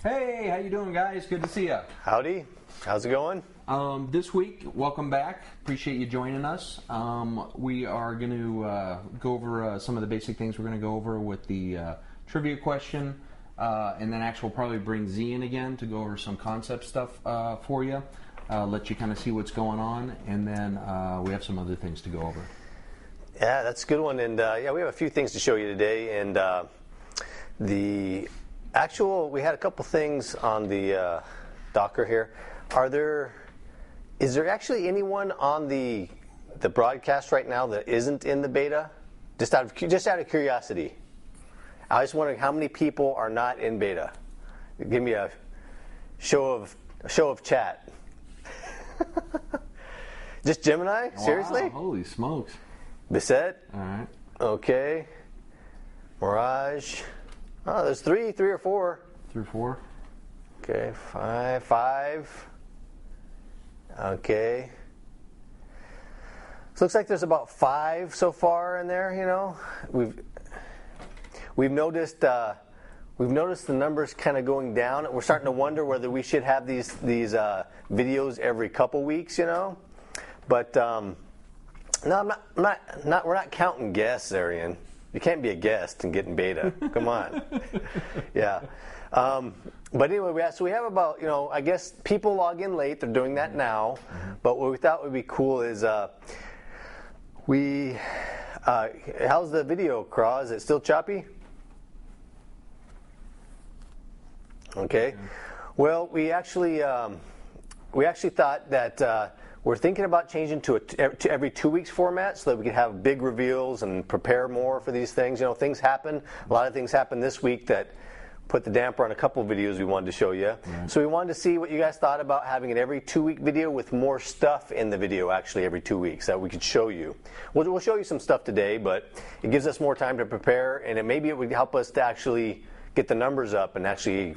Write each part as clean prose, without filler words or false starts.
Hey, how you doing, guys? Good to see you. Howdy. How's it going? This week, welcome back. Appreciate you joining us. We are going to go over some of the basic things we're going to go over with the trivia question, and then actually we'll probably bring Z in again to go over some concept stuff for you, let you kind of see what's going on, and then we have some other things to go over. Yeah, that's a good one. And yeah, we have a few things to show you today. And we had a couple things on the Docker here. Is there actually anyone on the broadcast right now that isn't in the beta? Just out of curiosity, I was wondering how many people are not in beta. Give me a show of chat. Just Gemini? Wow, seriously? Holy smokes! Bissett? All right. Okay. Mirage. Oh, there's three or four. 3 or 4. Okay, five. Okay. So looks like there's about 5 so far in there. You know, we've noticed the numbers kind of going down. We're starting to wonder whether we should have these videos every couple weeks. You know, but no, we're not counting guests, Arian. You can't be a guest and get in beta. Come on. Yeah. But anyway, we have about, I guess people log in late. They're doing that now. But what we thought would be cool is how's the video, Craw? Is it still choppy? Okay. Well, we actually thought that we're thinking about changing to every 2 weeks format so that we could have big reveals and prepare more for these things. You know, things happen. A lot of things happened this week that put the damper on a couple of videos we wanted to show you. Right. So we wanted to see what you guys thought about having an every 2 week video with more stuff in the video actually every 2 weeks that we could show you. We'll show you some stuff today, but it gives us more time to prepare, and maybe it would help us to actually get the numbers up and actually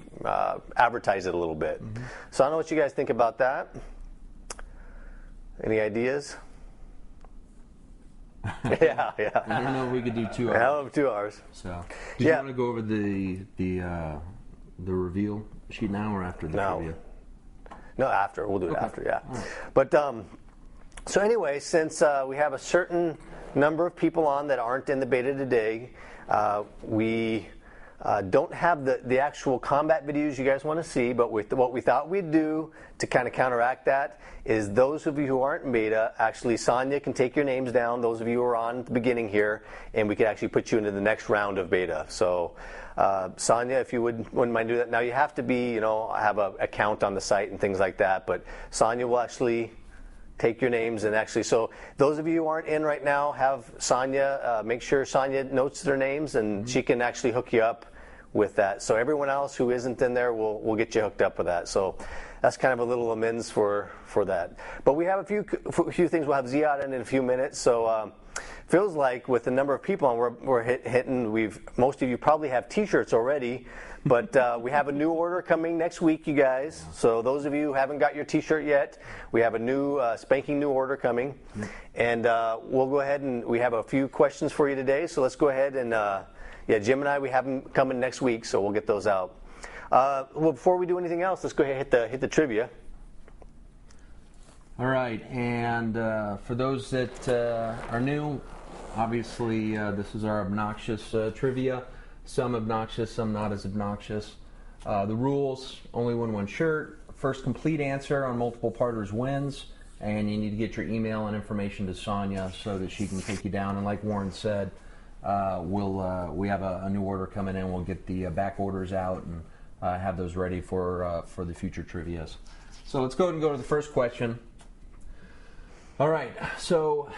advertise it a little bit. Mm-hmm. So I don't know what you guys think about that. Any ideas? yeah. I don't know if we could do 2 hours. Hell of 2 hours. So, do you want to go over the reveal sheet now or after the trivia? No, after. We'll do it after. Yeah. Right. But so anyway, since we have a certain number of people on that aren't in the beta today, we don't have the actual combat videos you guys want to see, but what we thought we'd do to kind of counteract that is those of you who aren't in beta, actually Sonia can take your names down, those of you who are on at the beginning here, and we could actually put you into the next round of beta. So Sonia, if you wouldn't mind doing that. Now you have to be, have an account on the site and things like that, but Sonia will actually take your names, and actually, so those of you who aren't in right now, have Sonia, make sure Sonia notes their names, and she can actually hook you up with that. So everyone else who isn't in there, we'll get you hooked up with that. So that's kind of a little amends for that. But we have a few things. We'll have Zyad in a few minutes. So feels like with the number of people on, we're hitting. Most of you probably have T-shirts already, but we have a new order coming next week, you guys. So those of you who haven't got your T-shirt yet, we have a new spanking new order coming, and we'll go ahead and we have a few questions for you today. So let's go ahead and Jim and I, we have them coming next week, so we'll get those out. Well, before we do anything else, let's go ahead and hit the trivia. All right, and for those that are new, obviously this is our obnoxious trivia. Some obnoxious, some not as obnoxious. The rules: only win one shirt. First complete answer on multiple parters wins, and you need to get your email and information to Sonia so that she can take you down. And like Warren said, we have a new order coming in. We'll get the back orders out and have those ready for the future trivias. So let's go ahead and go to the first question. All right, so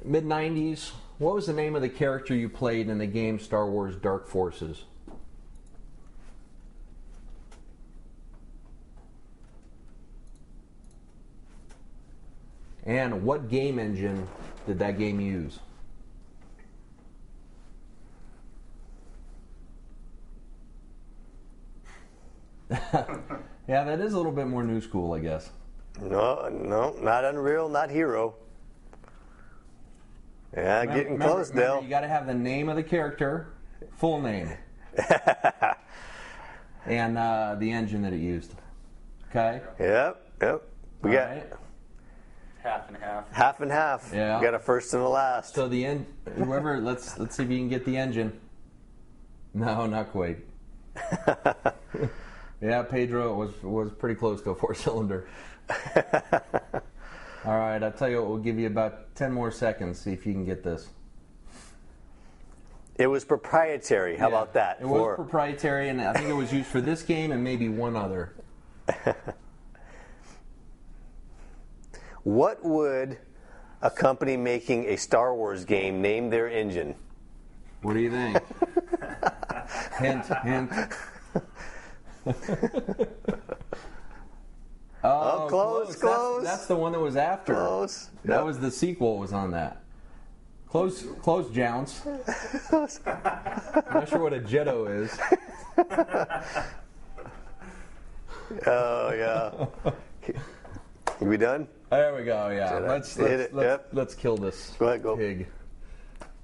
mid-90s, what was the name of the character you played in the game Star Wars Dark Forces? And what game engine did that game use? Yeah, that is a little bit more new school, I guess. No, not Unreal, not Hero. Yeah, getting close, Dale. You got to have the name of the character, full name. and the engine that it used. Okay? Yep. We got half and half. half and half. Yeah. We got a first and a last. So whoever, let's see if you can get the engine. No, not quite. Yeah, Pedro was pretty close to a 4-cylinder. All right, I'll tell you what, we'll give you about 10 more seconds, see if you can get this. It was proprietary. How about that? It was proprietary, and I think it was used for this game and maybe one other. What would a company making a Star Wars game name their engine? What do you think? Hint. Oh, close. That's the one that was after. Close. That was the sequel was on that. Close, Jounce. I'm not sure what a Jetto is. Oh, yeah. Are we done? There we go, yeah. Jedi. Let's kill this pig.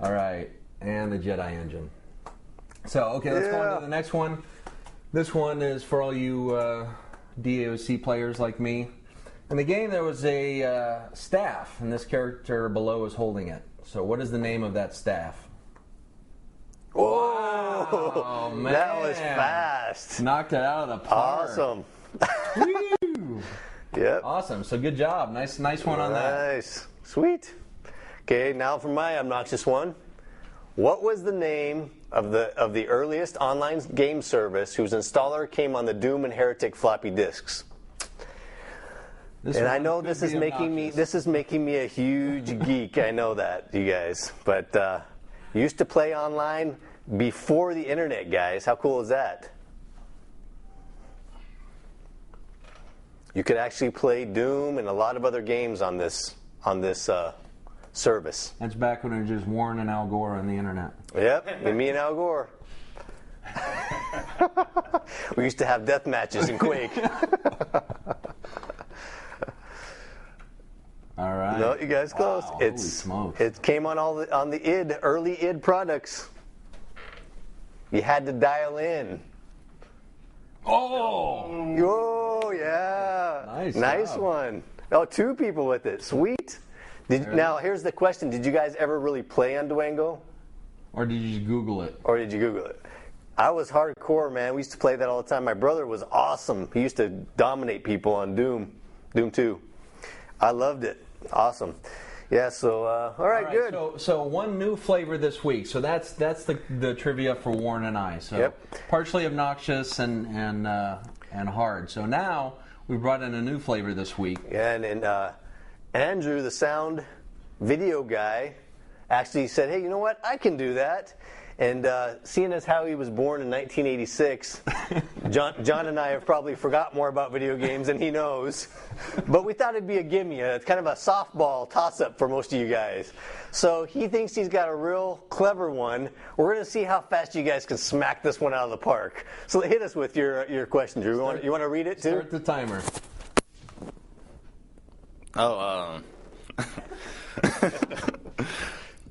All right, and the Jedi engine. So, okay, let's go on to the next one. This one is for all you DAOC players like me. In the game, there was a staff, and this character below is holding it. So what is the name of that staff? Oh, man. That was fast. Knocked it out of the park. Awesome. Woo! Yep. Awesome. So good job. Nice one on that. Nice. Sweet. Okay, now for my obnoxious one. What was the name of the earliest online game service whose installer came on the Doom and Heretic floppy disks? And I know this is making me a huge geek. I know that, you guys. But used to play online before the internet, guys. How cool is that? You could actually play Doom and a lot of other games on this service. That's back when it was just Warren and Al Gore on the internet. Yep, me and Al Gore. We used to have death matches in Quake. All right. No, you guys close. Wow, holy smokes. It came on on the early id products. You had to dial in. Oh yeah. Nice job. one. Oh, 2 people with it. Sweet. Now here's the question: did you guys ever really play on Durango? Or did you just Google it? I was hardcore, man. We used to play that all the time. My brother was awesome. He used to dominate people on Doom 2. I loved it. Awesome. Yeah, so, all right, good. So one new flavor this week. So that's the trivia for Warren and I. So partially obnoxious and hard. So now we brought in a new flavor this week. And Andrew, the sound video guy, actually said, hey, you know what? I can do that. And seeing as how he was born in 1986, John and I have probably forgot more about video games than he knows. But we thought it'd be a gimme. It's kind of a softball toss-up for most of you guys. So he thinks he's got a real clever one. We're going to see how fast you guys can smack this one out of the park. So hit us with your question, Drew. You want to read it, too? Start the timer.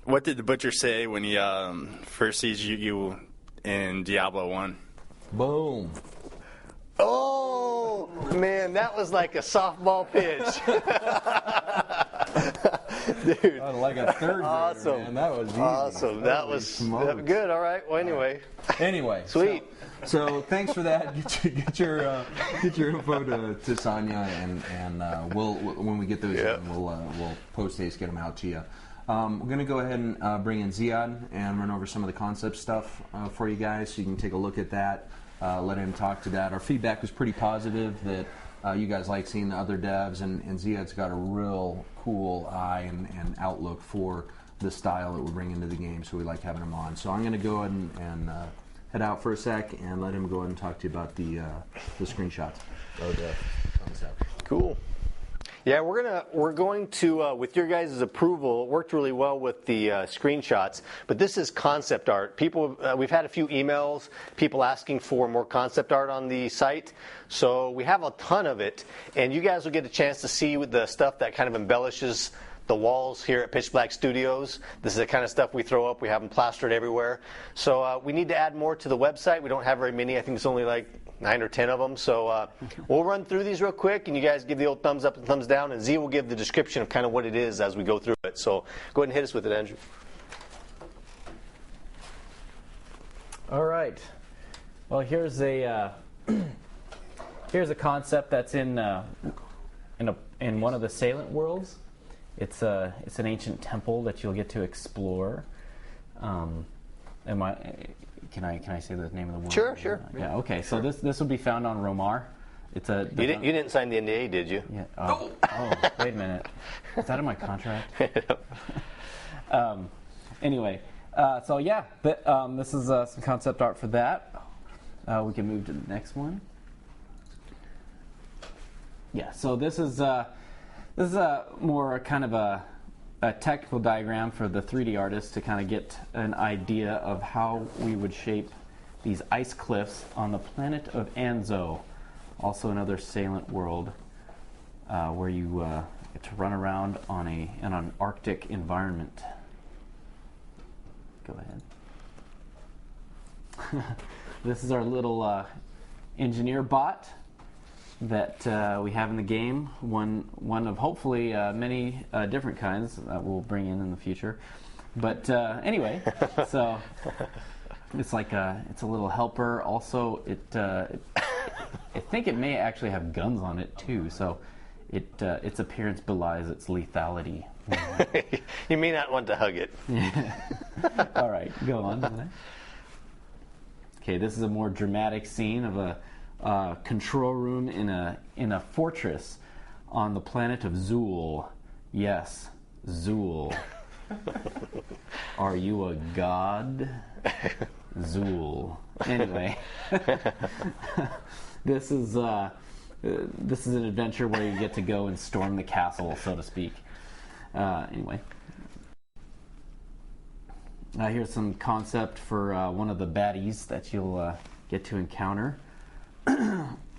What did the butcher say when he first sees you in Diablo 1? Boom. Oh, man, that was like a softball pitch. Dude. Like a third grader, awesome. Man. That was easy. Awesome. That was good. All right. Well, anyway. Sweet. So thanks for that. Get your info to Sonia, and we'll when we get those in, we'll post these, get them out to you. We're going to go ahead and bring in Zyad and run over some of the concept stuff for you guys, so you can take a look at that. Let him talk to that. Our feedback was pretty positive that you guys like seeing the other devs, and Zyad's got a real cool eye and outlook for the style that we're bringing to the game, so we like having him on. So I'm going to go ahead and head out for a sec and let him go ahead and talk to you about the screenshots of the concept. Cool. Yeah, we're going to with your guys' approval, it worked really well with the screenshots, but this is concept art. People, we've had a few emails, people asking for more concept art on the site, so we have a ton of it, and you guys will get a chance to see the stuff that kind of embellishes the walls here at Pitchblack Studios. This is the kind of stuff we throw up. We have them plastered everywhere. So we need to add more to the website. We don't have very many. I think it's only like 9 or 10 of them. So we'll run through these real quick, and you guys give the old thumbs up and thumbs down, and Z will give the description of kind of what it is as we go through it. So go ahead and hit us with it, Andrew. All right. Well, here's a concept that's in one of the Salient worlds. It's an ancient temple that you'll get to explore. Can I say the name of the world? Sure. Yeah. Okay. So this will be found on Romar. It's a. You didn't sign the NDA, did you? Yeah. Oh, wait a minute. Is that in my contract? Anyway. So yeah, this is some concept art for that. We can move to the next one. Yeah, so this is more kind of a technical diagram for the 3D artist to kind of get an idea of how we would shape these ice cliffs on the planet of Anzo, also another Salient world where you get to run around in an Arctic environment. Go ahead. This is our little engineer bot that we have in the game. One of hopefully many different kinds that we'll bring in the future. But anyway, so it's like it's a little helper. Also, I think it may actually have guns on it too. So its appearance belies its lethality. You may not want to hug it. All right, go on to the next. Okay, this is a more dramatic scene of a control room in a fortress on the planet of Zool. Yes, Zool. Are you a god? Zool. Anyway, this is an adventure where you get to go and storm the castle, so to speak. Anyway, here's some concept for one of the baddies that you'll get to encounter.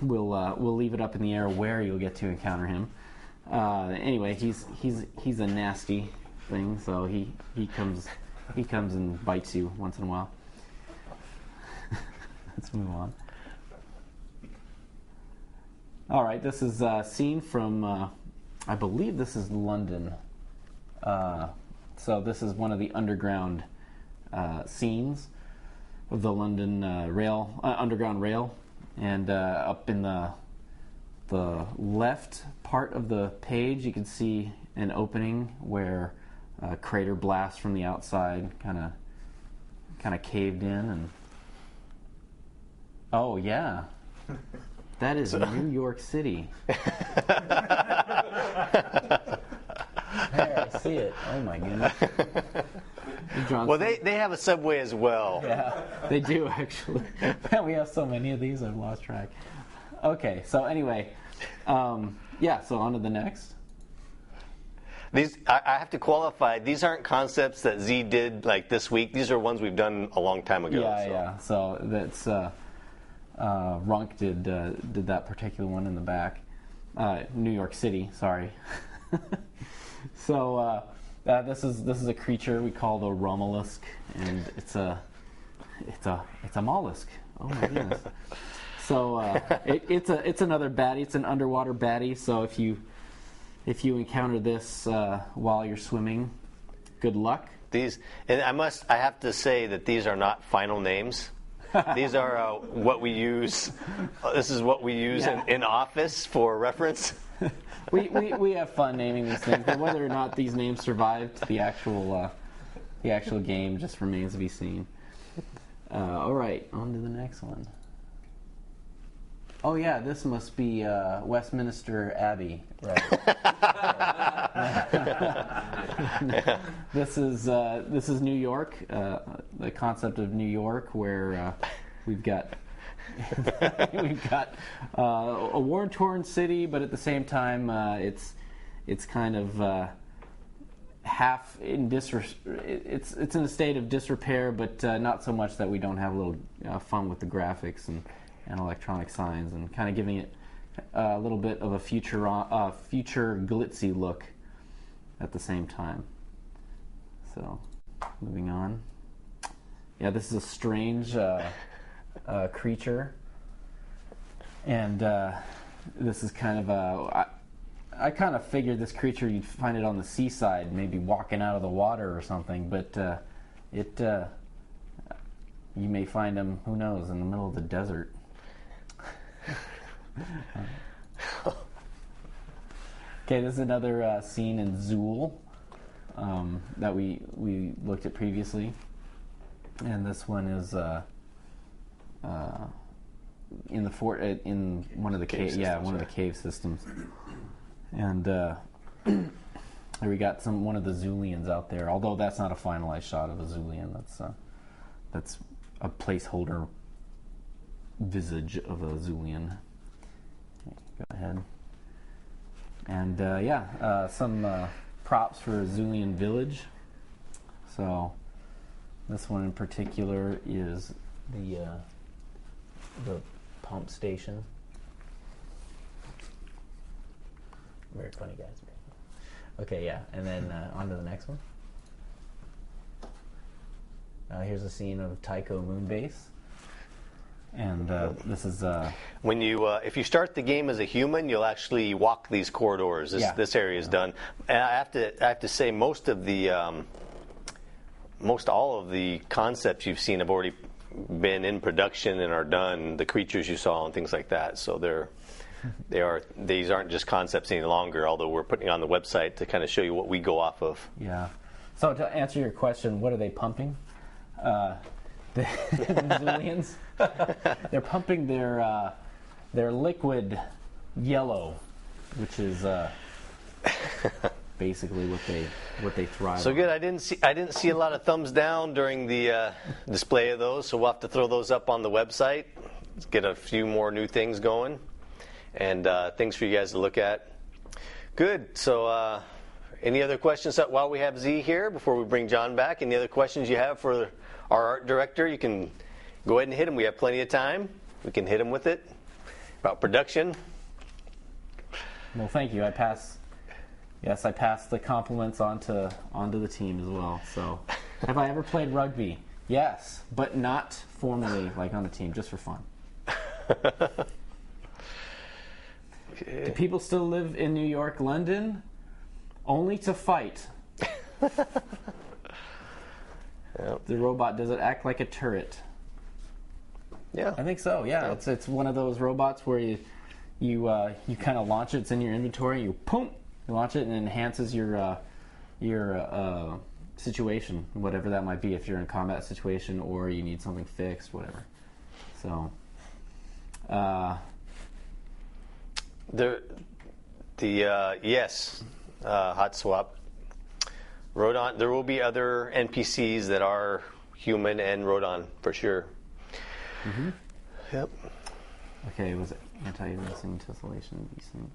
We'll leave it up in the air where you'll get to encounter him. Anyway, he's a nasty thing, so he comes and bites you once in a while. Let's move on. All right, this is a scene from I believe this is London. So this is one of the underground scenes of the London underground rail, and up in the left part of the page you can see an opening where a crater blast from the outside kind of caved in, and oh yeah, that is New York City. There, I see it. Oh my goodness. Well, they have a subway as well. Yeah, they do actually. We have so many of these, I've lost track. Okay, so anyway, yeah. So on to the next. These I have to qualify. These aren't concepts that Z did like this week. These are ones we've done a long time ago. Yeah. So that's Runk did that particular one in the back. New York City. Sorry. So this is a creature we call the Romulus, and it's a mollusk. Oh my goodness. So it's another baddie. It's an underwater baddie. So if you encounter this while you're swimming, good luck. I have to say that these are not final names. These are what we use. This is what we use in office for reference. We have fun naming these things, but whether or not these names survived the actual game just remains to be seen. All right, on to the next one. Oh yeah, this must be Westminster Abbey, right? This is New York. The concept of New York, where we've got a war-torn city, but at the same time, it's kind of half in it's in a state of disrepair, but not so much that we don't have a little fun with the graphics and electronic signs, and kind of giving it a little bit of a future glitzy look. at the same time. So, moving on. Yeah, this is a strange creature, and this is kind of a. I kind of figured this creature you'd find it on the seaside, maybe walking out of the water or something, but you may find him, who knows, in the middle of the desert. Okay, this is another scene in Zool that we looked at previously, and this one is in the fort in one of the one of the cave systems, and there we got one of the Zoolians out there. Although that's not a finalized shot of a Zoolian, that's a placeholder visage of a Zoolian. Okay, go ahead. And some props for a Zoolian village. So this one in particular is the pump station. Very funny, guys. Okay, yeah, and then on to the next one. Here's a scene of Tycho Moonbase. And this is when you if you start the game as a human, you'll actually walk these corridors. This area is done. And I have to say most all of the concepts you've seen have already been in production and are done. The creatures you saw and things like that. So these aren't just concepts any longer. Although we're putting it on the website to kind of show you what we go off of. Yeah. So to answer your question, what are they pumping? The Zoolians. They're pumping their liquid yellow, which is basically what they thrive. So on. good. I didn't see a lot of thumbs down during the display of those. So we'll have to throw those up on the website. Let's get a few more new things going, and things for you guys to look at. Good. So any other questions while we have Z here before we bring John back? Any other questions you have for our art director? You can go ahead and hit him. We have plenty of time. We can hit him with it. About production. Well, thank you. I pass the compliments onto the team as well. So, have I ever played rugby? Yes, but not formally, like on a team, just for fun. Okay. Do people still live in New York, London? Only to fight. Yep. The robot, does it act like a turret? Yeah, I think so. Yeah, it's one of those robots where you kind of launch it. It's in your inventory. You launch it, and it enhances your situation, whatever that might be. If you're in a combat situation or you need something fixed, whatever. So, yes, hot swap. Rodon. There will be other NPCs that are human and Rodon for sure. Mm-hmm. Yep. Okay, was it anti-aliasing, tessellation, desync?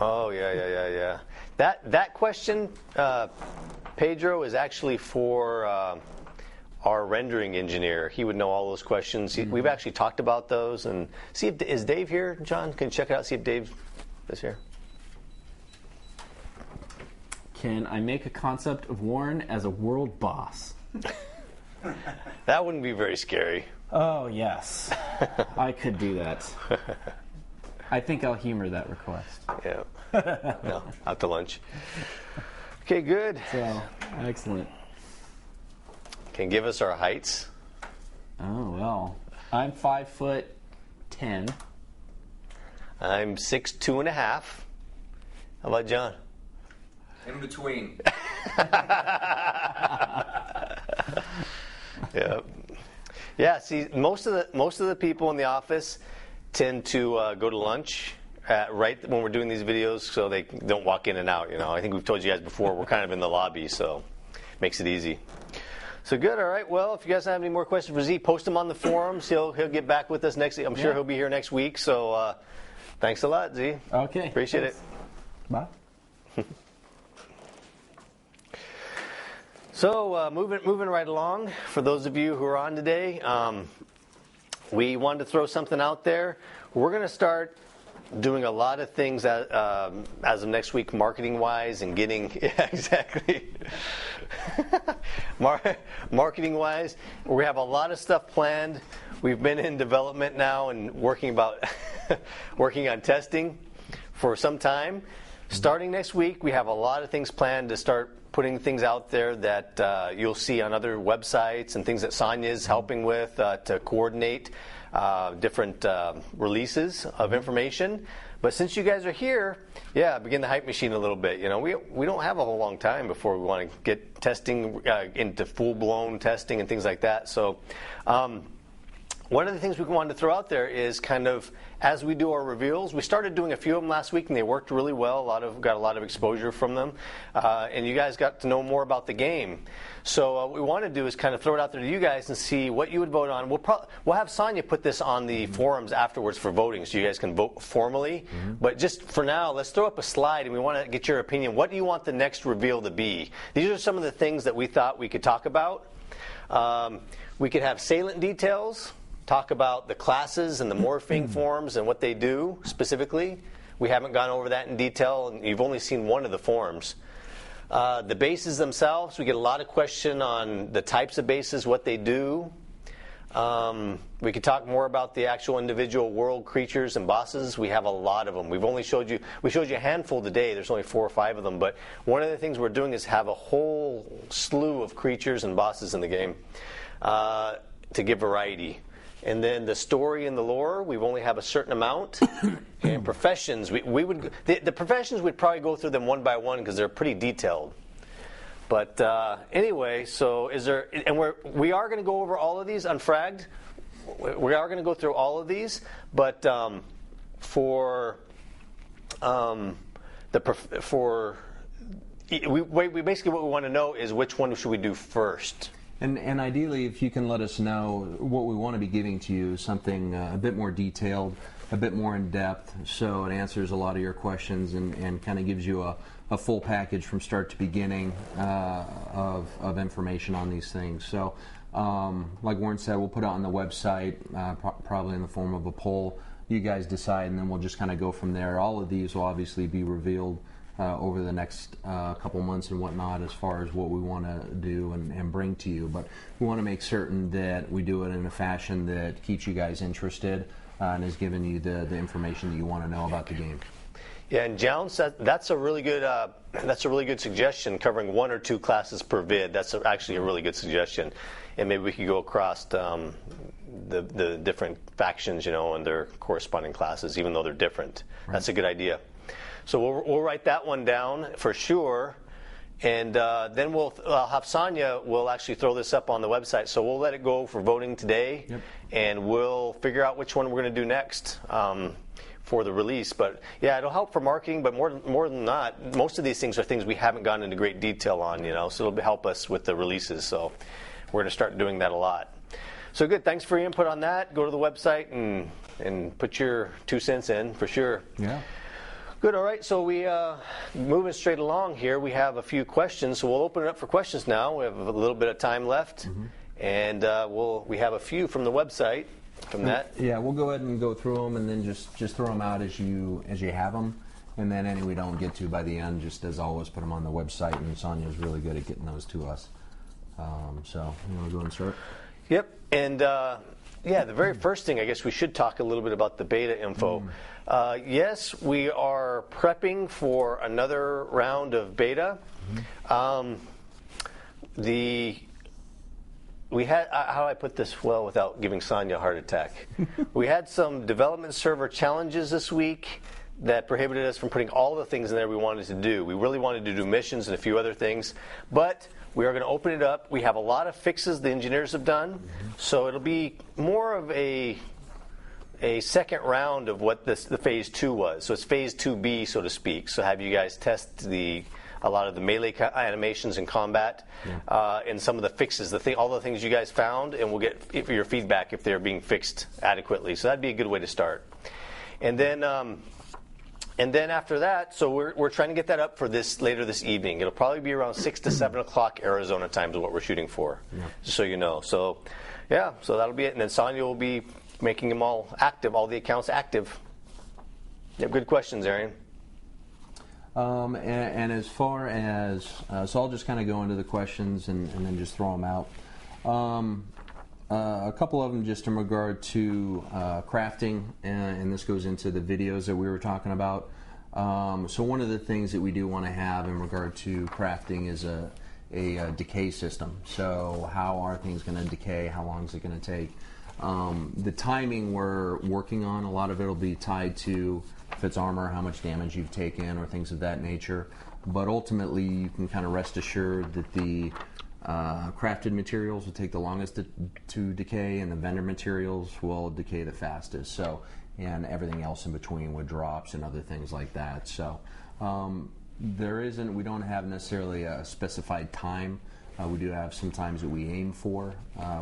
Oh yeah. That question, Pedro, is actually for our rendering engineer. He would know all those questions. We've actually talked about those, and see if is Dave here. John, can you check it out? See if Dave is here. Can I make a concept of Warren as a world boss? That wouldn't be very scary. Oh, yes. I could do that. I think I'll humor that request. Yeah. No, out to lunch. Okay, good. So, excellent. Can give us our heights. Oh, well. I'm 5'10". I'm 6'2.5". How about John? In between. Yeah. See, most of the people in the office tend to go to lunch right when we're doing these videos, so they don't walk in and out. I think we've told you guys before we're kind of in the lobby, so makes it easy. So good. All right. Well, if you guys have any more questions for Z, post them on the forums. He'll get back with us next week. I'm sure he'll be here next week. So thanks a lot, Z. Okay. Appreciate it. Bye. So moving right along, for those of you who are on today, we wanted to throw something out there. We're going to start doing a lot of things as of next week, marketing-wise, and getting exactly marketing-wise. We have a lot of stuff planned. We've been in development now and working on testing for some time. Starting next week, we have a lot of things planned to start putting things out there that you'll see on other websites and things that Sonia is helping with to coordinate different releases of information. But since you guys are here, begin the hype machine a little bit. We don't have a whole long time before we want to get testing into full-blown testing and things like that. So one of the things we wanted to throw out there is kind of, as we do our reveals, we started doing a few of them last week and they worked really well. Got a lot of exposure from them, and you guys got to know more about the game. So what we want to do is kind of throw it out there to you guys and see what you would vote on. We'll have Sonia put this on the forums afterwards for voting, so you guys can vote formally. But just for now, let's throw up a slide and we want to get your opinion. What do you want the next reveal to be? These are some of the things that we thought we could talk about. We could have salient details. Talk about the classes and the morphing forms and what they do specifically. We haven't gone over that in detail, and you've only seen one of the forms. The bases themselves, we get a lot of question on the types of bases, what they do. We could talk more about the actual individual world creatures and bosses. We have a lot of them. We showed you a handful today. There's only 4 or 5 of them. But one of the things we're doing is have a whole slew of creatures and bosses in the game to give variety. And then the story and the lore, we only have a certain amount. And professions, the professions we'd probably go through them one by one because they're pretty detailed. But anyway, so we are going to go over all of these unfragged. We are going to go through all of these, but we basically what we want to know is which one should we do first. And ideally, if you can let us know what we want to be giving to you, something a bit more detailed, a bit more in depth, so it answers a lot of your questions and kind of gives you a full package from start to beginning of information on these things. So, like Warren said, we'll put it on the website, probably in the form of a poll. You guys decide, and then we'll just kind of go from there. All of these will obviously be revealed over the next couple months and whatnot, as far as what we want to do and bring to you. But we want to make certain that we do it in a fashion that keeps you guys interested and is giving you the information that you want to know about the game. Yeah, and Joan said that's a really good suggestion, covering 1 or 2 classes per vid. That's actually a really good suggestion, and maybe we could go across the different factions, and their corresponding classes, even though they're different. Right. That's a good idea. So we'll write that one down for sure, and then we'll have Sonia will actually throw this up on the website. So we'll let it go for voting today, and we'll figure out which one we're going to do next for the release. But yeah, it'll help for marketing. But more than that, most of these things are things we haven't gone into great detail on. So it'll help us with the releases. So we're going to start doing that a lot. So good. Thanks for your input on that. Go to the website and put your 2 cents in for sure. Yeah. Good. All right. So we moving straight along here. We have a few questions, so we'll open it up for questions now. We have a little bit of time left, and we have a few from the website. From that, yeah, we'll go ahead and go through them, and then just throw them out as you have them, and then any we don't get to by the end, just as always, put them on the website. And Sonia's really good at getting those to us. So you want to go and start? Yep. And the very first thing, I guess we should talk a little bit about the beta info. Yes, we are prepping for another round of beta. We had, how do I put this well without giving Sonia a heart attack? We had some development server challenges this week that prohibited us from putting all the things in there we wanted to do. We really wanted to do missions and a few other things, but we are going to open it up. We have a lot of fixes the engineers have done, so it'll be more of a second round of what the phase 2 was. So it's phase 2B, so to speak. So have you guys test a lot of the melee animations in combat, and some of the fixes, all the things you guys found, and we'll get your feedback if they're being fixed adequately. So that'd be a good way to start. And then after that, so we're trying to get that up for later this evening. It'll probably be around 6 to 7 o'clock Arizona time is what we're shooting for, just so you know. So yeah, so that'll be it. And then Sonia will be making them all active, all the accounts active. Yeah, good questions, Arian. And as far as, so I'll just kind of go into the questions and then just throw them out. A couple of them just in regard to crafting, and this goes into the videos that we were talking about. So one of the things that we do want to have in regard to crafting is a decay system. So how are things going to decay? How long is it going to take? The timing we're working on, a lot of it will be tied to if it's armor, how much damage you've taken, or things of that nature. But ultimately, you can kind of rest assured that the crafted materials will take the longest to decay, and the vendor materials will decay the fastest. So, and everything else in between with drops and other things like that. So, we don't have necessarily a specified time. We do have some times that we aim for,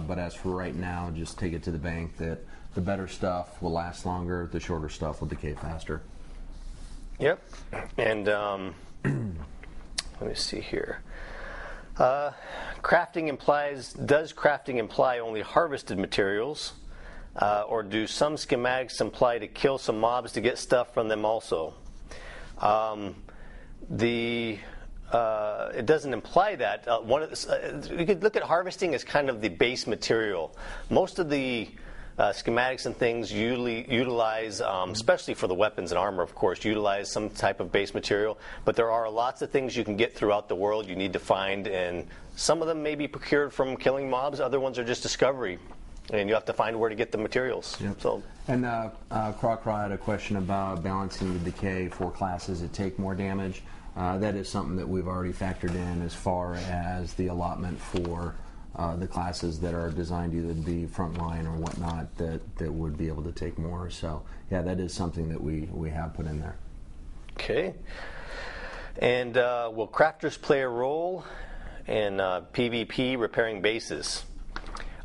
but as for right now, just take it to the bank that the better stuff will last longer, the shorter stuff will decay faster. Yep. And let me see here. Does crafting imply only harvested materials, or do some schematics imply to kill some mobs to get stuff from them also? It doesn't imply that. You could look at harvesting as kind of the base material. Most of the schematics and things usually utilize, especially for the weapons and armor, of course, utilize some type of base material. But there are lots of things you can get throughout the world you need to find, and some of them may be procured from killing mobs. Other ones are just discovery, and you have to find where to get the materials. Yep. So. And Crocraw had a question about balancing the decay for classes that take more damage. That is something that we've already factored in as far as the allotment for the classes that are designed either to be frontline or whatnot that would be able to take more. So, yeah, that is something that we have put in there. Okay. And will crafters play a role in PvP repairing bases?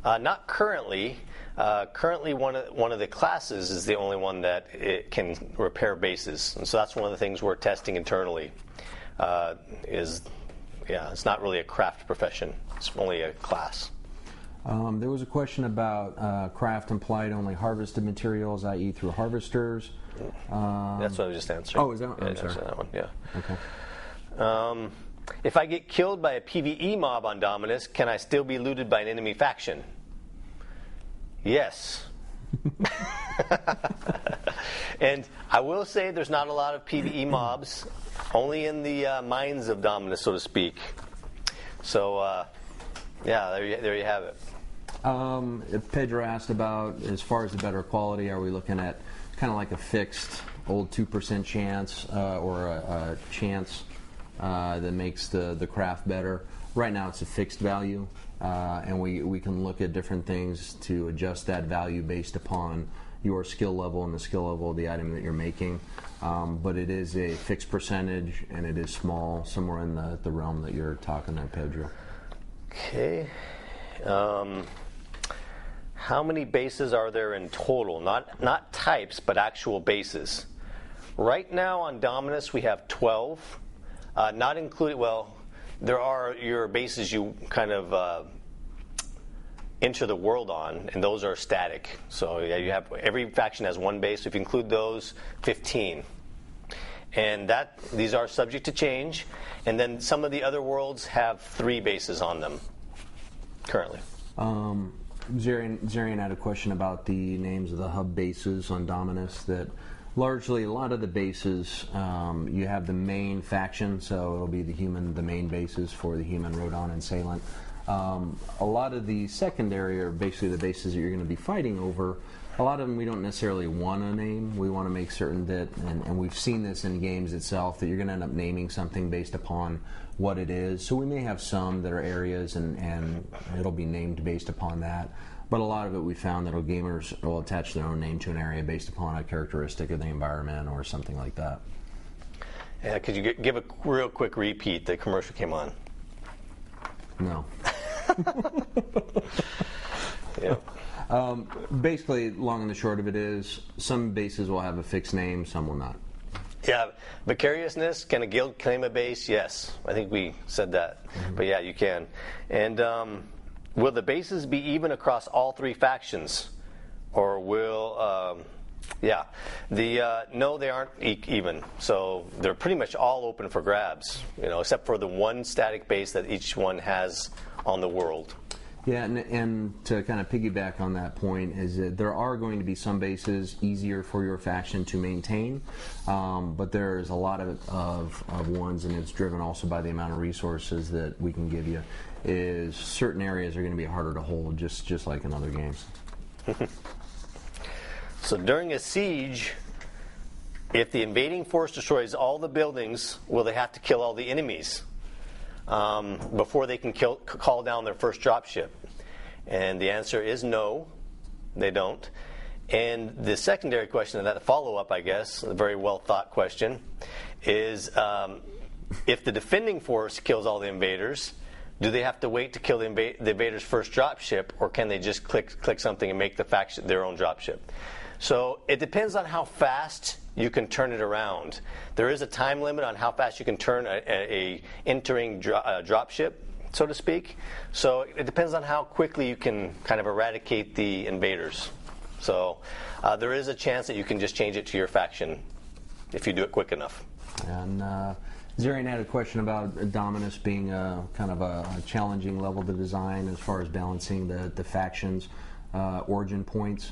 Not currently. Currently, one of the classes is the only one that it can repair bases, and so that's one of the things we're testing internally. It's not really a craft profession; it's only a class. There was a question about craft implied only harvested materials, i.e., through harvesters. That's what I was just answering. Oh, is that? I'm sorry. That one. Yeah. Okay. If I get killed by a PvE mob on Dominus, can I still be looted by an enemy faction? Yes. And I will say there's not a lot of PvE mobs, only in the mines of Dominus, so to speak. So, there you have it. Pedro asked about, as far as the better quality, are we looking at kind of like a fixed old 2% chance or a chance that makes the craft better? Right now it's a fixed value, and we can look at different things to adjust that value based upon your skill level and the skill level of the item that you're making. But it is a fixed percentage, and it is small, somewhere in the realm that you're talking there, Pedro. Okay. How many bases are there in total? Not types, but actual bases. Right now on Dominus we have 12, not included. Well, there are your bases you kind of enter the world on, and those are static. So yeah, you have every faction has one base. If you include those, 15. And these are subject to change. And then some of the other worlds have 3 bases on them currently. Zarian had a question about the names of the hub bases on Dominus. That largely, a lot of the bases, you have the main faction, so it'll be the main bases for the human, Rodon, and Salient. A lot of the secondary are basically the bases that you're going to be fighting over. A lot of them we don't necessarily want to name. We want to make certain that, and we've seen this in games itself, that you're going to end up naming something based upon what it is. So we may have some that are areas, and it'll be named based upon that. But a lot of it we found that gamers will attach their own name to an area based upon a characteristic of the environment or something like that. Yeah, could you give a real quick repeat? The commercial came on. No. Yeah. Basically, long and the short of it is, some bases will have a fixed name, some will not. Yeah, vicariousness, can a guild claim a base? Yes, I think we said that. Mm-hmm. But yeah, you can. And will the bases be even across all 3 factions, or will Yeah. No, they aren't even. So they're pretty much all open for grabs, except for the one static base that each one has on the world. Yeah, and to kind of piggyback on that point is that there are going to be some bases easier for your faction to maintain, but there's a lot of ones, and it's driven also by the amount of resources that we can give you, is certain areas are going to be harder to hold, just like in other games. So during a siege, if the invading force destroys all the buildings, will they have to kill all the enemies before they can call down their first dropship? And the answer is no, they don't. And the secondary question, and that follow-up, I guess, a very well-thought question, is if the defending force kills all the invaders, do they have to wait to kill the invader's first dropship, or can they just click something and make the faction their own dropship? So it depends on how fast you can turn it around. There is a time limit on how fast you can turn a entering dropship, so to speak. So it depends on how quickly you can kind of eradicate the invaders. So there is a chance that you can just change it to your faction if you do it quick enough. And Zarian had a question about Dominus being kind of a challenging level to design as far as balancing the factions' origin points.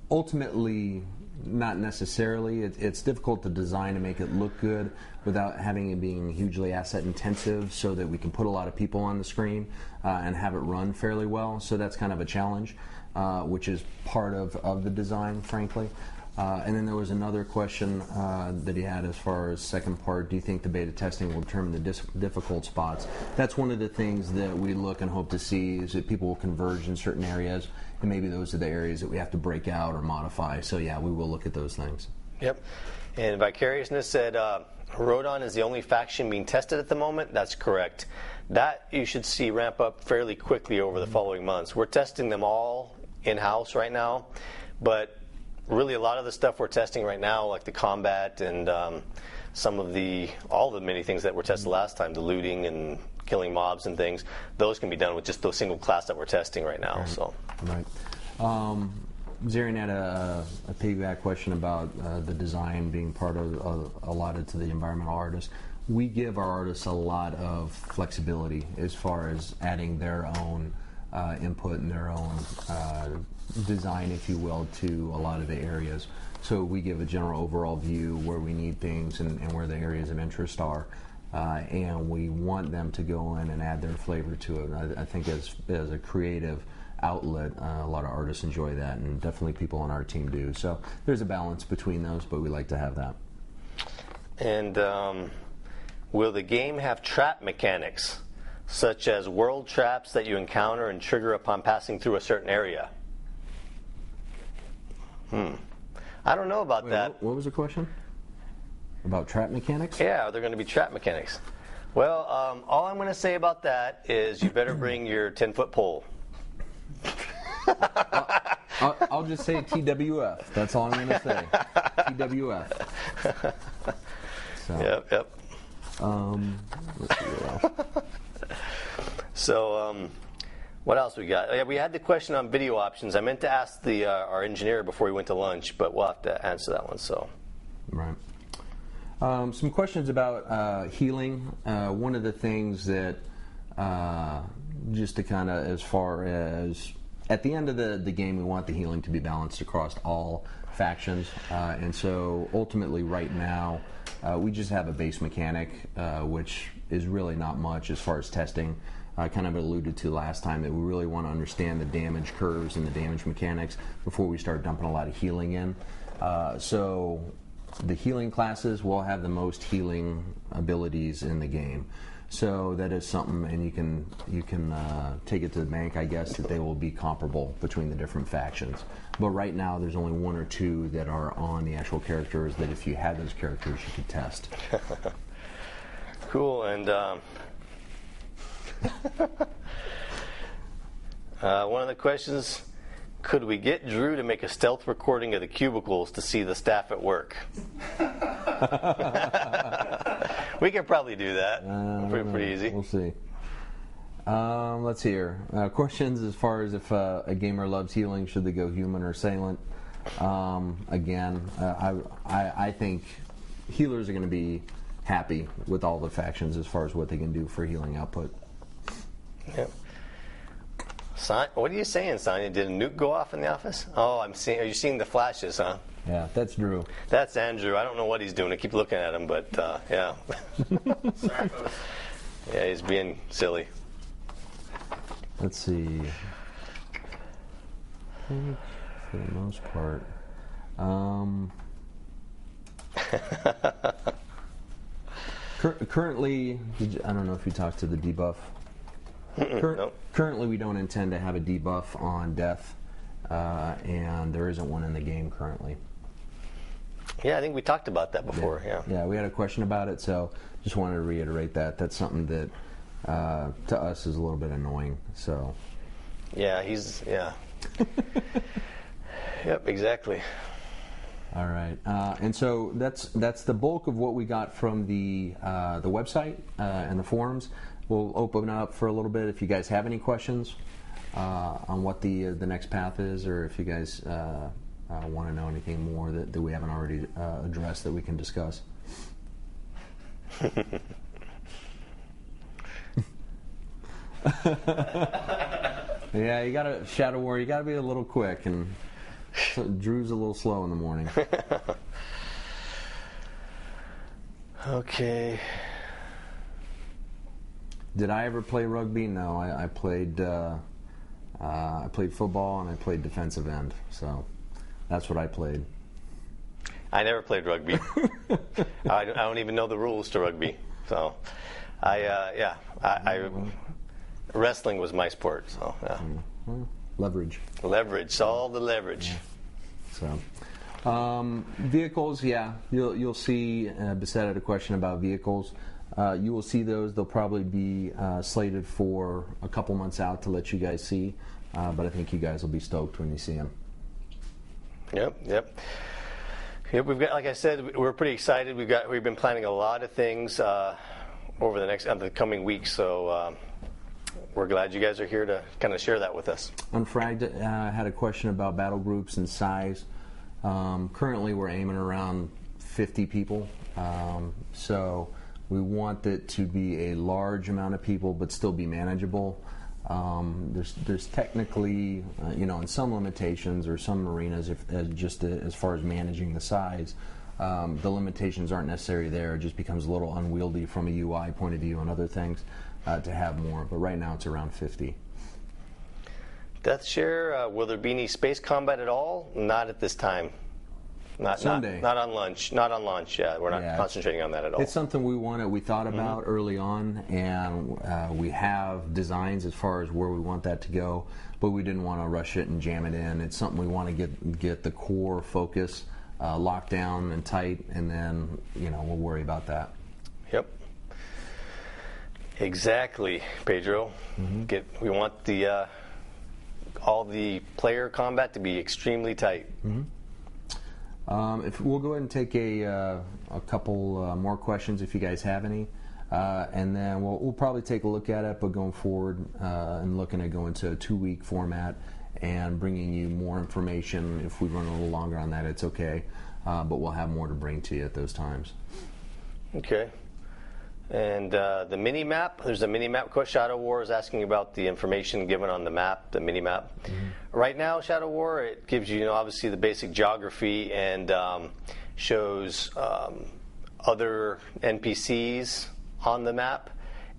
Ultimately, not necessarily. It's difficult to design to make it look good without having it being hugely asset intensive, so that we can put a lot of people on the screen and have it run fairly well. So that's kind of a challenge, which is part of the design, frankly. And then there was another question that he had as far as second part, do you think the beta testing will determine the difficult spots? That's one of the things that we look and hope to see, is that people will converge in certain areas, and maybe those are the areas that we have to break out or modify. So yeah, we will look at those things. Yep. And Vicariousness said, Rodon is the only faction being tested at the moment. That's correct. That you should see ramp up fairly quickly over the following months. We're testing them all in-house right now, but really a lot of the stuff we're testing right now, like the combat and all the many things that were tested last time, the looting and killing mobs and things, those can be done with just those single class that we're testing right now. Right. So right. Zarian had a piggyback question about the design being part of allotted to the environmental artists. We give our artists a lot of flexibility as far as adding their own input and their own design, if you will, to a lot of the areas. So we give a general overall view where we need things and where the areas of interest are, and we want them to go in and add their flavor to it. I think as a creative outlet, a lot of artists enjoy that, and definitely people on our team do. So there's a balance between those, but we like to have that. And will the game have trap mechanics, such as world traps that you encounter and trigger upon passing through a certain area? I don't know about that. What was the question? About trap mechanics? Yeah, are there going to be trap mechanics? Well, all I'm going to say about that is you better bring your 10-foot pole. I'll just say TWF. That's all I'm going to say. TWF. So, Yep. Let's see what else. So, what else we got? Yeah, we had the question on video options. I meant to ask our engineer before we went to lunch, but we'll have to answer that one. So, right. Some questions about healing. One of the things that, just to kind of, as far as at the end of the game, we want the healing to be balanced across all factions, and so ultimately, right now, we just have a base mechanic, which is really not much as far as testing. I kind of alluded to last time that we really want to understand the damage curves and the damage mechanics before we start dumping a lot of healing in. So the healing classes will have the most healing abilities in the game. So that is something, and you can take it to the bank, I guess, that they will be comparable between the different factions. But right now, there's only one or two that are on the actual characters that if you had those characters, you could test. Cool. And one of the questions, could we get Drew to make a stealth recording of the cubicles to see the staff at work? We can probably do that. Pretty easy. We'll see. Let's see here. Questions as far as if a gamer loves healing, should they go human or assailant? Again, I think healers are going to be happy with all the factions as far as what they can do for healing output. Yep. What are you saying, Sonya? Did a nuke go off in the office? Oh, I'm seeing. Are you seeing the flashes, huh? Yeah, that's Drew. That's Andrew. I don't know what he's doing. I keep looking at him, but yeah. Yeah, he's being silly. Let's see. I think for the most part. Currently, I don't know if you talked to the debuff. Nope. Currently, we don't intend to have a debuff on death, and there isn't one in the game currently. Yeah, I think we talked about that before. Yeah. We had a question about it, so just wanted to reiterate that. That's something that to us is a little bit annoying. So. Yeah, Yep, exactly. All right, and so that's the bulk of what we got from the website and the forums. We'll open up for a little bit if you guys have any questions on what the next path is, or if you guys want to know anything more that we haven't already addressed that we can discuss. Yeah, you gotta Shadow War. You gotta be a little quick, and Drew's a little slow in the morning. Okay. Did I ever play rugby? No, I played football and I played defensive end. So that's what I played. I never played rugby. I don't even know the rules to rugby. So, wrestling was my sport. So, yeah. Well, leverage. All the leverage. Yeah. So, vehicles, yeah, you'll see. Bissett had a question about vehicles. You will see those. They'll probably be slated for a couple months out to let you guys see. But I think you guys will be stoked when you see them. Yep. We've got, like I said, we're pretty excited. We've been planning a lot of things over the coming weeks. So we're glad you guys are here to kind of share that with us. Unfragged had a question about battle groups and size. Currently, we're aiming around 50 people. So we want it to be a large amount of people, but still be manageable. There's technically, in some limitations or some arenas, as far as managing the size, the limitations aren't necessarily there. It just becomes a little unwieldy from a UI point of view and other things to have more. But right now it's around 50. Death share, will there be any space combat at all? Not at this time. Someday. Not on launch. Not on launch. Yeah, we're not concentrating on that at all. It's something we thought about early on, and we have designs as far as where we want that to go, but we didn't want to rush it and jam it in. It's something we want to get the core focus locked down and tight, and then we'll worry about that. Yep. Exactly, Pedro. Mm-hmm. We want all the player combat to be extremely tight. Mm-hmm. If we'll go ahead and take a couple more questions if you guys have any, and then we'll probably take a look at it. But going forward and looking at going to a 2-week format and bringing you more information. If we run a little longer on that, it's okay. But we'll have more to bring to you at those times. Okay. And the mini map, there's a mini map. Shadow War is asking about the information given on the map, the mini map. Mm-hmm. Right now, Shadow War, it gives you, obviously the basic geography and shows other NPCs on the map,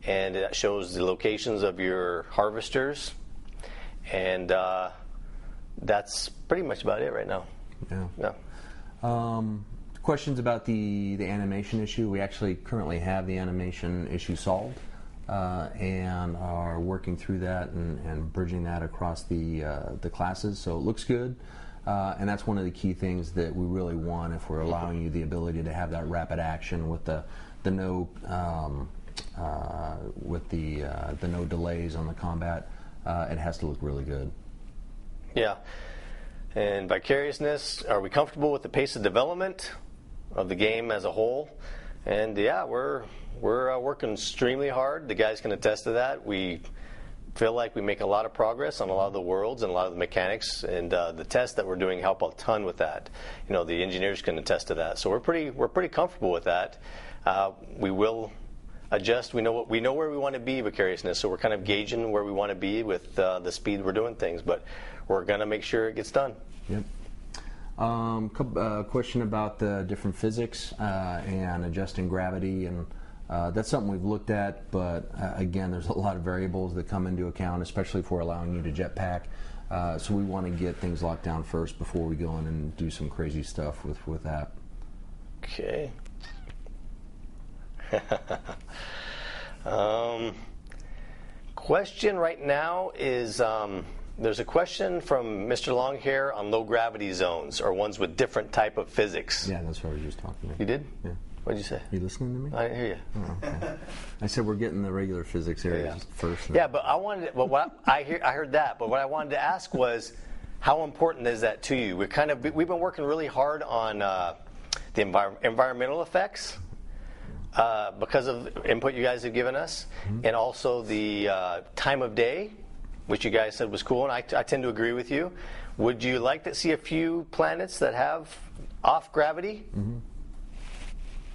and it shows the locations of your harvesters, and that's pretty much about it right now. Yeah. Questions about the animation issue. We actually currently have the animation issue solved and are working through that and bridging that across the classes. So it looks good, and that's one of the key things that we really want if we're allowing you the ability to have that rapid action with the no delays on the combat. It has to look really good. Yeah. And vicariousness, are we comfortable with the pace of development of the game as a whole? And yeah, we're working extremely hard. The guys can attest to that. We feel like we make a lot of progress on a lot of the worlds and a lot of the mechanics, and the tests that we're doing help a ton with that. The engineers can attest to that. So we're pretty comfortable with that. We will adjust. We know where we want to be vicariousness, so we're kind of gauging where we want to be with the speed we're doing things, but we're going to make sure it gets done. Yep. Question about the different physics and adjusting gravity, and that's something we've looked at, but again, there's a lot of variables that come into account, especially if we're allowing you to jetpack. So we want to get things locked down first before we go in and do some crazy stuff with that. Okay. Question right now is there's a question from Mr. Longhair on low gravity zones or ones with different type of physics. Yeah, that's what I was just talking about. You did? Yeah. What did you say? You listening to me? I hear you. Oh, okay. I said we're getting the regular physics areas first. Yeah, but I heard that. But what I wanted to ask was, how important is that to you? We've been working really hard on the environmental effects because of input you guys have given us, and also the time of day, which you guys said was cool, and I tend to agree with you. Would you like to see a few planets that have off gravity? Mm-hmm.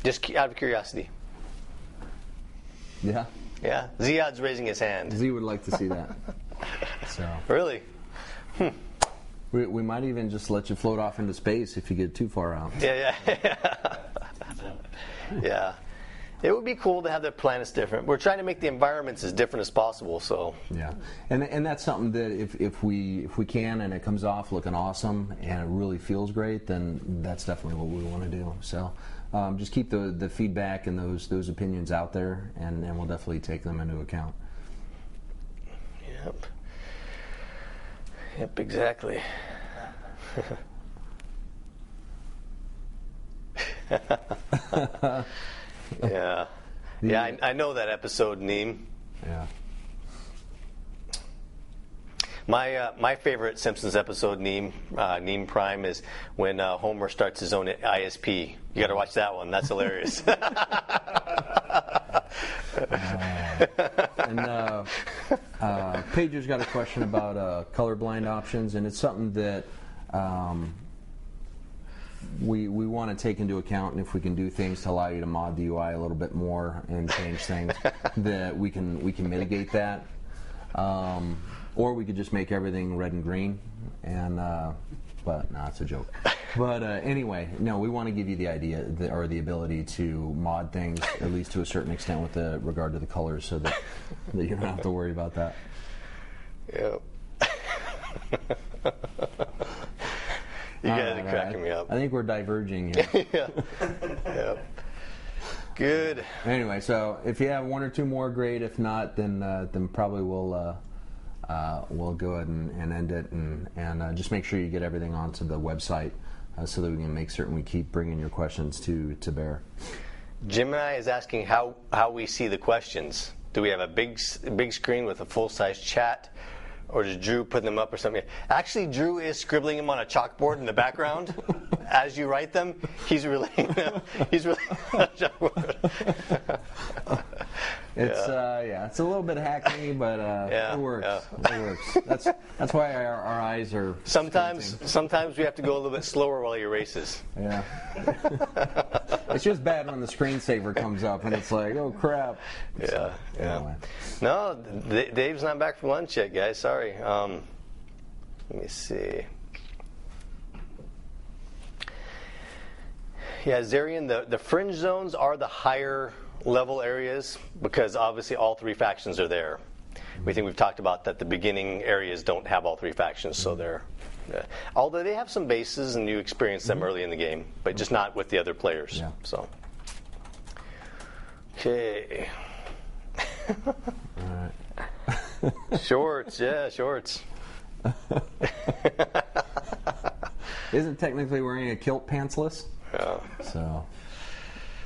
Just out of curiosity. Yeah. Yeah. Zyad's raising his hand. Z would like to see that. So. Really? We might even just let you float off into space if you get too far out. Yeah. Yeah. It would be cool to have the planets different. We're trying to make the environments as different as possible. So. Yeah, and that's something that if we can and it comes off looking awesome and it really feels great, then that's definitely what we want to do. So. Just keep the feedback and those opinions out there, and we'll definitely take them into account. Yep, exactly. Yeah. I know that episode, Neem. Yeah. My favorite Simpsons episode, Neem Prime, is when Homer starts his own ISP. You got to watch that one. That's hilarious. Pager's got a question about colorblind options, and it's something that we want to take into account, and if we can do things to allow you to mod the UI a little bit more and change things, that we can mitigate that. Or we could just make everything red and green, but no, it's a joke. But anyway, no, we want to give you the idea or the ability to mod things, at least to a certain extent, with regard to the colors, so that you don't have to worry about that. Yep. You guys are cracking me up. I think we're diverging here. Yeah. Yep. Good. Anyway, so if you have one or two more, great. If not, then probably we'll go ahead and end it, and just make sure you get everything onto the website so that we can make certain we keep bringing your questions to bear. Gemini is asking how we see the questions. Do we have a big screen with a full-size chat, or does Drew put them up or something? Actually, Drew is scribbling them on a chalkboard in the background as you write them. He's relaying them. He's relaying on a chalkboard. It's a little bit hacky, but it works. Yeah. It works. That's why our eyes are. Sometimes we have to go a little bit slower while he erases. Yeah. It's just bad when the screensaver comes up and it's like, oh crap. Yeah. So, anyway. No, Dave's not back from lunch yet, guys. Sorry. Let me see. Yeah, Zarian, the fringe zones are the higher level areas because obviously all three factions are there. We think we've talked about that the beginning areas don't have all three factions, so they're although they have some bases and you experience them early in the game, but just not with the other players. Yeah. So okay. All right. Shorts. Isn't technically wearing a kilt pantsless? Yeah. So,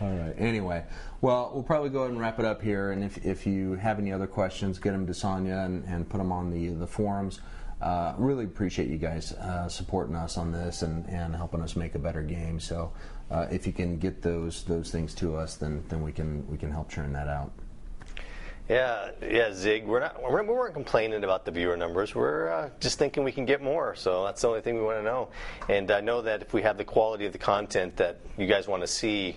all right. Anyway, well, we'll probably go ahead and wrap it up here. And if you have any other questions, get them to Sonia and put them on the forums. Really appreciate you guys supporting us on this and helping us make a better game. So, if you can get those things to us, then we can help churn that out. Yeah, Zig. We weren't complaining about the viewer numbers. We're just thinking we can get more. So that's the only thing we want to know. And I know that if we have the quality of the content that you guys want to see,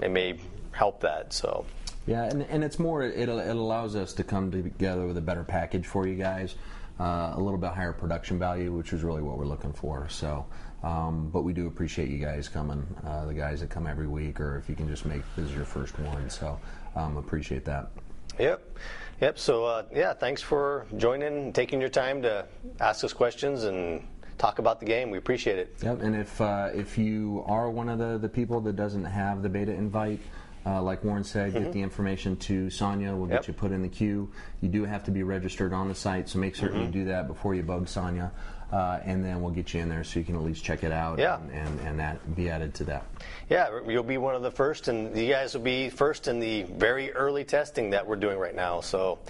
it may help that. So. Yeah, and it's more. It allows us to come together with a better package for you guys, a little bit higher production value, which is really what we're looking for. So. But we do appreciate you guys coming, the guys that come every week, or if you can just make this your first one. So appreciate that. Yep. So, thanks for joining and taking your time to ask us questions and talk about the game. We appreciate it. Yep. And if you are one of the people that doesn't have the beta invite, like Warren said, get the information to Sonia. We'll get you put in the queue. You do have to be registered on the site, so make certain you do that before you bug Sonia. And then we'll get you in there so you can at least check it out and be added to that. Yeah, you'll be one of the first, and you guys will be first in the very early testing that we're doing right now. So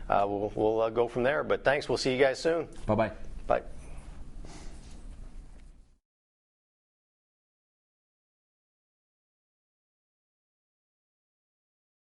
we'll go from there. But thanks. We'll see you guys soon. Bye-bye. Bye.